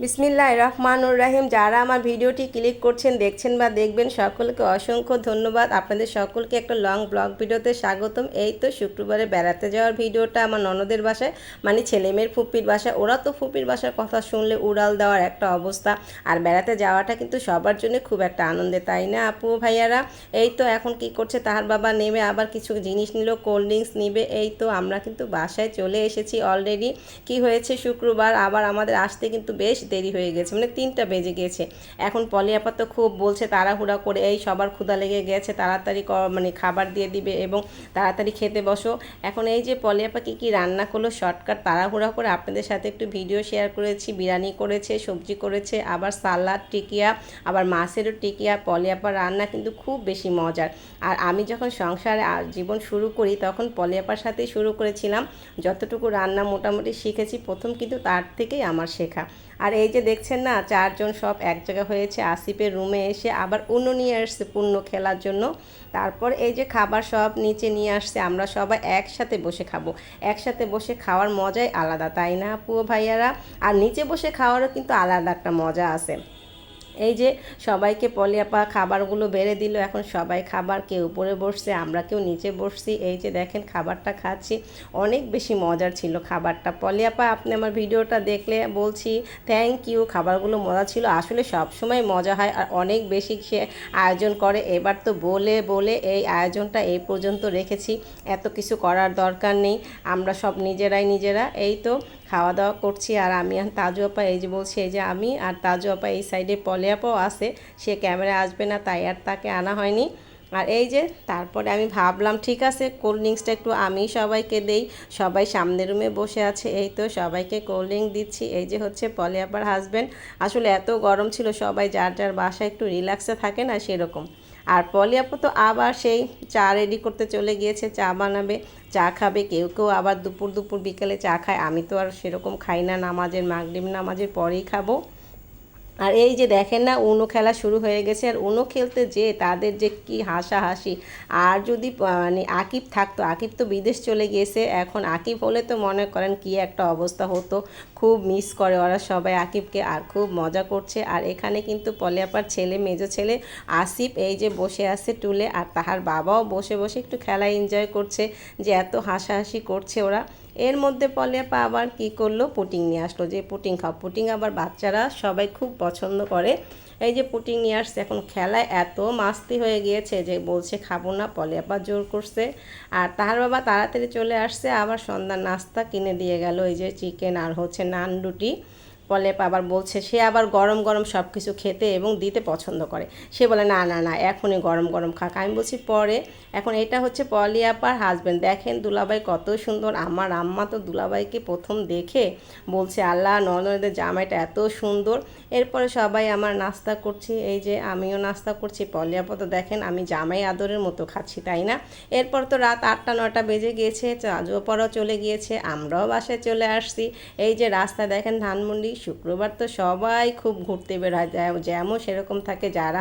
বিসমিল্লাহির রহমানুর রহিম। যারা আমার ভিডিওটি ক্লিক করছেন, দেখছেন বা দেখবেন, সকলকে অসংখ্য ধন্যবাদ। আপনাদের সকলকে একটা লং ব্লগ ভিডিওতে স্বাগতম। এই তো শুক্রবারে বেড়াতে যাওয়ার ভিডিওটা আমার ননদের বাসায়, মানে ছেলেমেয়ের ফুপির বাসায়। ওরা তো ফুপির বাসার কথা শুনলে উড়াল দেওয়ার একটা অবস্থা। আর বেড়াতে যাওয়াটা কিন্তু সবার জন্য খুব একটা আনন্দের, তাই না আপু ভাইয়ারা? এই তো এখন কি করছে, তাহার বাবা নেমে আবার কিছু জিনিস নিল, কোল্ড ড্রিঙ্কস নিবে। এই তো আমরা কিন্তু বাসায় চলে এসেছি অলরেডি। কি হয়েছে, শুক্রবার আবার আমাদের আসতে কিন্তু বেশ দেরি হয়ে গেছে, মানে 3টা বেজে গিয়েছে। এখন পলি আপা তো খুব বলছে তাড়াহুড়া করে, এই সবার ক্ষুধা লেগে গেছে, তাড়াতাড়ি মানে খাবার দিয়ে দিবে এবং তাড়াতাড়ি খেতে বসো। এখন এই যে পলি আপা কী কী রান্না করলো শর্টকাট তাড়াহুড়া করে আপনাদের সাথে একটু ভিডিও শেয়ার করেছি। বিরিয়ানি করেছে, সবজি করেছে, আবার সালাদ, টিকিয়া, আবার মাছেরও টিকিয়া। পলি আপার রান্না কিন্তু খুব বেশি মজার। আর আমি যখন সংসারে জীবন শুরু করি তখন পলি আপার সাথেই শুরু করেছিলাম। যতটুকু রান্না মোটামুটি শিখেছি প্রথম কিন্তু তার থেকেই আমার শেখা। আর এই যে দেখছেন না, 4জন সব এক জায়গা হয়েছে। আসিফের রুমে এসে আবার উনো নিয়ে আসছে পূর্ণ খেলার জন্য। তারপর এই যে খাবার সব নিচে নিয়ে আসছে, আমরা সবাই একসাথে বসে খাবো। একসাথে বসে খাওয়ার মজাই আলাদা, তাই না আপু ভাইয়ারা? আর নিচে বসে খাওয়ারও কিন্তু আলাদা একটা মজা আছে। এই যে সবাইকে পলি আপা খাবারগুলো বেড়ে দিল। এখন সবাই খাবার, কেউ উপরে বসছে, আমরা কেউ নিচে বসছি। এই যে দেখেন খাবারটা খাচ্ছি, অনেক বেশি মজার ছিল খাবারটা। পলি আপা, আপনি আমার ভিডিওটা দেখলে বলছি থ্যাংক ইউ। খাবারগুলো মজা ছিল, আসলে সব সময় মজা হয় আর অনেক বেশি সে আয়োজন করে। এবার তো বলে বলে এই আয়োজনটা এই পর্যন্ত রেখেছি, এত কিছু করার দরকার নেই, আমরা সব নিজেরা। এই তো খাওয়া দাওয়া করছি। আর আমি আর তাজু আপা, এই যে বলছি, এই যে আমি আর তাজু আপা, এই সাইডে পলি আপাও আছে, সে ক্যামেরা আসবে না তাই আর তাকে আনা হয়নি। আর এই যে তারপরে আমি ভাবলাম ঠিক আছে কোল্ড ড্রিঙ্কসটা একটু আমি সবাইকে দেই। সবাই সামনের রুমে বসে আছে, এই তো সবাইকে কোল্ড ড্রিঙ্ক দিচ্ছি। এই যে হচ্ছে পলি আপার হাজব্যান্ড। আসলে এত গরম ছিল, সবাই যার যার বাসায় একটু রিল্যাক্সে থাকে না, সেরকম। আর পলি আপু তো আবার সেই চা রেডি করতে চলে গিয়েছে, চা বানাবে, চা খাবে। কেউ কেউ আবার দুপুর দুপুর বিকেলে চা খায়, আমি তো আর সেরকম খাই না, মাগরিব নামাজের পরেই খাবো। আর এই যে দেখেন না, উনো খেলা শুরু হয়ে গেছে। আর উনো খেলতে যে তাদের যে কি হাসাহাসি। আর যদি মানে আকিব থাকতো, আকিব তো বিদেশ চলে গিয়েছে, এখন আকিব হলে তো মনে করেন কি একটা অবস্থা হতো। খুব মিস করে ওরা সবাই আকিবকে, আর খুব মজা করছে। আর এখানে কিন্তু পলি আপার ছেলে, মেজো ছেলে আসিফ, এই যে বসে আছে টুলে, আর তাহার বাবাও বসে বসে একটু খেলা এনজয় করছে, যে এত হাসাহাসি করছে ওরা। এর মধ্যে পলি আপা আবার কী করলো, পুটিং নিয়ে আসলো, যে পুটিং খাও। পুটিং আবার বাচ্চারা সবাই খুব পছন্দ করে। এই যে পুটিং নিয়ে আসছে, এখন খেলায় এত মাস্তি হয়ে গিয়েছে যে বলছে খাবো না, পলি আপা জোর করছে। আর তাহার বাবা তাড়াতাড়ি চলে আসছে, আবার সন্ধ্যার নাস্তা কিনে দিয়ে গেল, এই যে চিকেন আর হচ্ছে নান রুটি। পলি আপা আবার বলছে সে আবার গরম গরম সব কিছু খেতে এবং দিতে পছন্দ করে। সে বলে না না না, এখনই গরম গরম খাক। আমি বলছি পরে। এখন এটা হচ্ছে পলি আপার হাজব্যান্ড, দেখেন দুলাভাই কত সুন্দর। আমার আম্মা তো দুলাভাইকে প্রথম দেখে বলছে আল্লাহ, ননদের জামাইটা এত সুন্দর। এরপরে সবাই আমার নাস্তা করছি, এই যে আমিও নাস্তা করছি। পলি আপা তো দেখেন আমি জামাই আদরের মতো খাচ্ছি, তাই না? এরপর তো রাত 8টা 9টা বেজে গিয়েছে, চাজু আপারাও চলে গিয়েছে, আমরাও বাসায় চলে আসছি। এই যে রাস্তা দেখেন ধানমন্ডি, শুক্রবার তো সবাই খুব ঘুরতে বের হয়, যেমন সেরকম থাকে। যারা